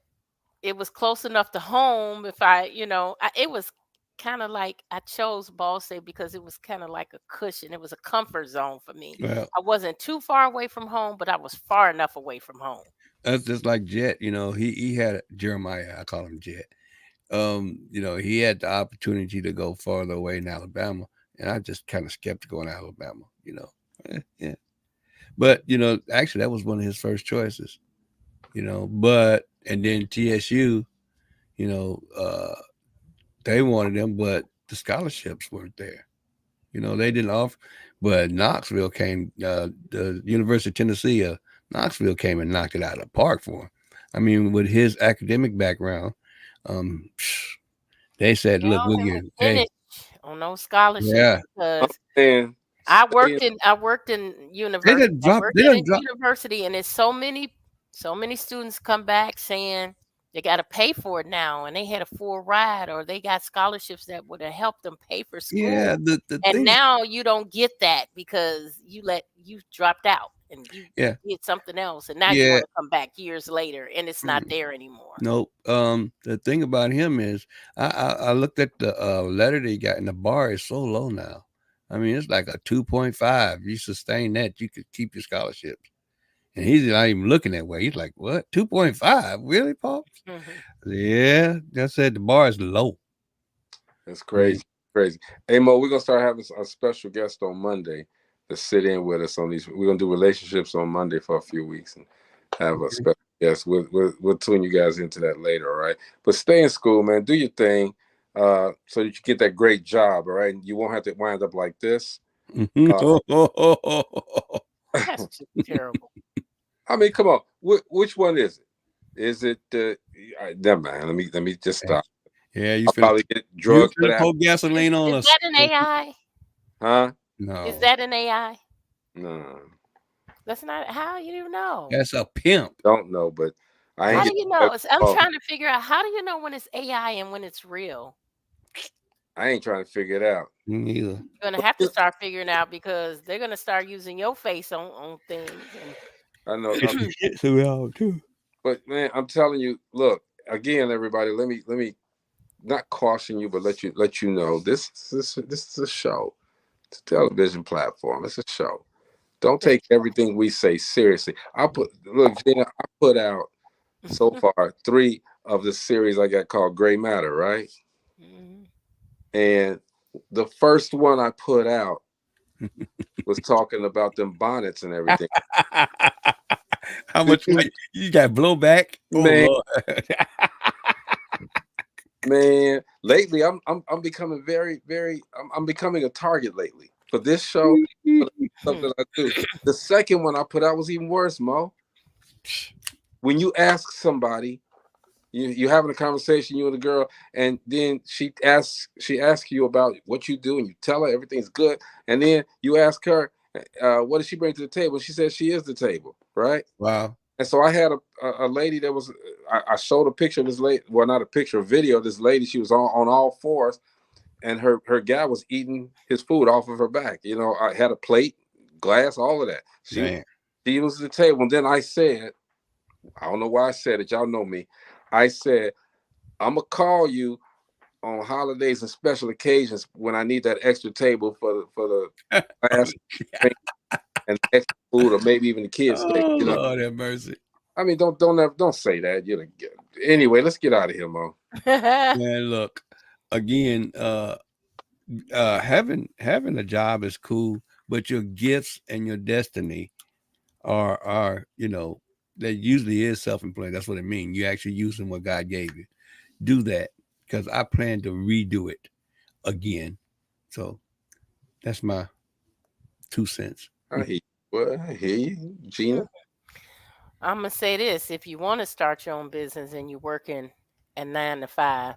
it was close enough to home. If it was kind of like I chose Ball State because it was kind of like a cushion. It was a comfort zone for me. Well, I wasn't too far away from home, but I was far enough away from home. that's just like Jet. He had Jeremiah. I call him Jet. He had the opportunity to go farther away in Alabama, and I just kind of skeptical in Alabama. Yeah. But actually, that was one of his first choices. And then TSU, they wanted him, but the scholarships weren't there. They didn't offer. But Knoxville came. The University of Tennessee, Knoxville came and knocked it out of the park for him. I mean, with his academic background, they said, "Look, we'll get finish on those scholarships yeah." because And I worked in They university. didn't drop. They didn't drop. And it's so many students come back saying they got to pay for it now, and they had a full ride, or they got scholarships that would have helped them pay for school. Yeah, the And thing. now you don't get that because you dropped out and you did something else, and now you want to come back years later, and it's not there anymore. Nope. The thing about him is, I looked at the letter that he got, and the bar is so low now. I mean, it's like a 2.5. You sustain that, you could keep your scholarships. And he's not even looking that way. He's like, what? 2.5? Really, Paul? Yeah. I said the bar is low. That's crazy. Crazy. Hey, Mo, we're going to start having a special guest on Monday to sit in with us on these. We're going to do relationships on Monday for a few weeks and have a special guest. We'll tune you guys into that later, all right? But stay in school, man. Do your thing so that you get that great job, all right? And you won't have to wind up like this. That's just terrible. I mean, come on. Which one is it? Is it never mind. Let me just stop. Yeah, I'll probably get drugs for that. Pour gasoline on Is us. that an AI? Huh? No. Is that an AI? No. That's not. How you know? That's a pimp. Don't know, but I ain't. How do you know? I'm trying to figure out. How do you know when it's AI and when it's real? I ain't trying to figure it out. Me neither. You're gonna have to start figuring out because they're gonna start using your face on things. I know. Too. But man, I'm telling you, look, again, everybody, let me not caution you, but let you know this is a show. It's a television platform. It's a show. Don't take everything we say seriously. Gina, I put out so far 3 of the series I got called Gray Matter, right? And the first one I put out was talking about them bonnets and everything. How much money you got blowback? Oh Man. Lord. Man, lately I'm becoming I'm becoming a target lately for this show, for the stuff that I do. The second one I put out was even worse, Mo. When you ask somebody, you're having a conversation, you and a girl, and then she asks you about what you do, and you tell her everything's good, and then you ask her, what does she bring to the table? She says she is the table, right? Wow. And so I had a lady that was, I showed a picture of this lady, well, not a picture, a video of this lady. She was on all fours, and her guy was eating his food off of her back. You know, I had a plate, glass, all of that. She was at the table. And then I said, I don't know why I said it. Y'all know me. I said, I'm going to call you on holidays and special occasions when I need that extra table for the glass and extra food, or maybe even the kids' steak. Oh, You know, Lord have mercy. I mean, don't say that. You know. Anyway, let's get out of here, Mo. Man, look, again, having a job is cool, but your gifts and your destiny are that usually is self-employed. That's what it means. You're actually using what God gave you. Do that, because I plan to redo it again. So that's my 2 cents. I hear you. Well, I hear you, Gina. I'm gonna say this: if you want to start your own business and you're working at 9 to 5,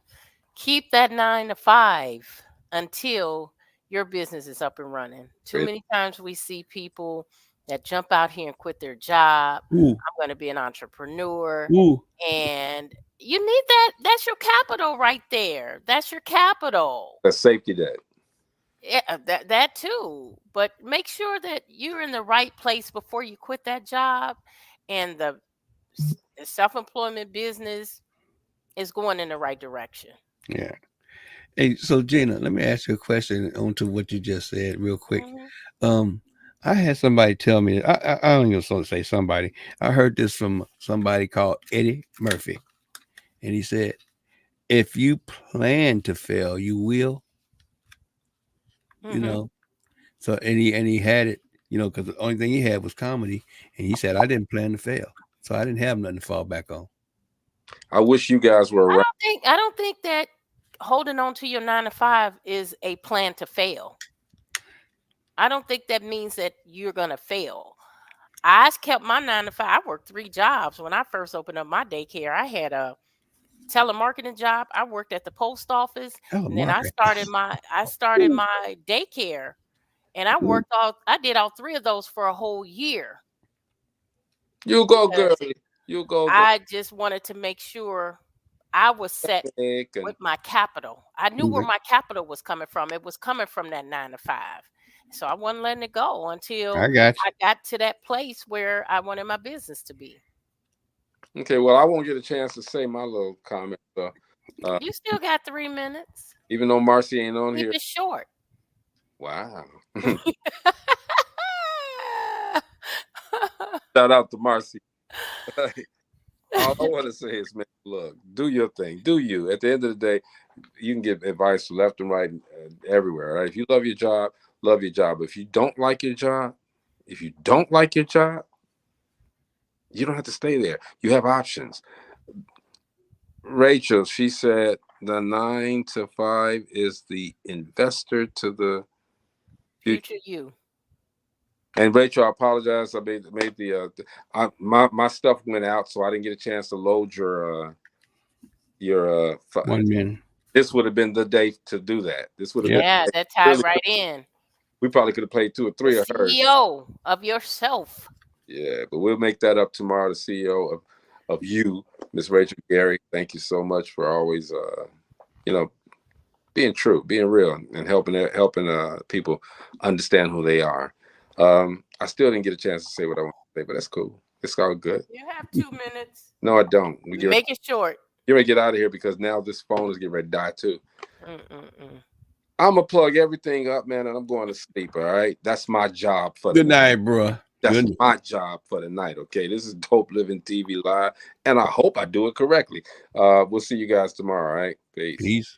keep that 9 to 5 until your business is up and running. Too many times we see people that jump out here and quit their job. Ooh. I'm going to be an entrepreneur. Ooh. And you need that. That's your capital right there. That's your capital. That's safety net. Yeah, that too. But make sure that you're in the right place before you quit that job, and the self-employment business is going in the right direction. Yeah. Hey, so Gina, let me ask you a question onto what you just said real quick. I had somebody tell me, I don't even want to say somebody. I heard this from somebody called Eddie Murphy. And he said, if you plan to fail, you will. You know. So and he had it, because the only thing he had was comedy. And he said, I didn't plan to fail. So I didn't have nothing to fall back on. I wish you guys were around. I don't think that holding on to your 9 to 5 is a plan to fail. I don't think that means that you're going to fail. I kept my 9 to 5. I worked 3 jobs. When I first opened up my daycare, I had a telemarketing job. I worked at the post office. And then I started my daycare. And I did all 3 of those for a whole year. You go, girlie. You go. I just wanted to make sure I was set with my capital. I knew where my capital was coming from. It was coming from that 9 to 5. So I wasn't letting it go until I got to that place where I wanted my business to be. Okay, well, I won't get a chance to say my little comment. You still got 3 minutes. Even though Marcy ain't on here. Keep it short. Wow. Shout out to Marcy. All I want to say is, man, look, do your thing. Do you. At the end of the day, you can get advice left and right everywhere. Right? If you love your job, love your job. If you don't like your job, you don't have to stay there. You have options. Rachel, she said the 9 to 5 is the investor to the future you. And Rachel, I apologize. I made my stuff went out, so I didn't get a chance to load your 1 minute. This would have been the day to do that. This would have been that ties right in. We probably could have played 2 or 3 of hers. CEO of yourself. Yeah, but we'll make that up tomorrow. The CEO of you, Miss Rachel Gary. Thank you so much for always, being true, being real, and helping people understand who they are. I still didn't get a chance to say what I want to say, but that's cool. It's all good. You have 2 minutes. No, I don't. Make it short. You're ready to get out of here because now this phone is getting ready to die too. I'm gonna plug everything up, man, and I'm going to sleep. All right, that's my job for good night, bro. That's my job for the night. Okay, this is Dope Living TV Live, and I hope I do it correctly. We'll see you guys tomorrow. All right, peace.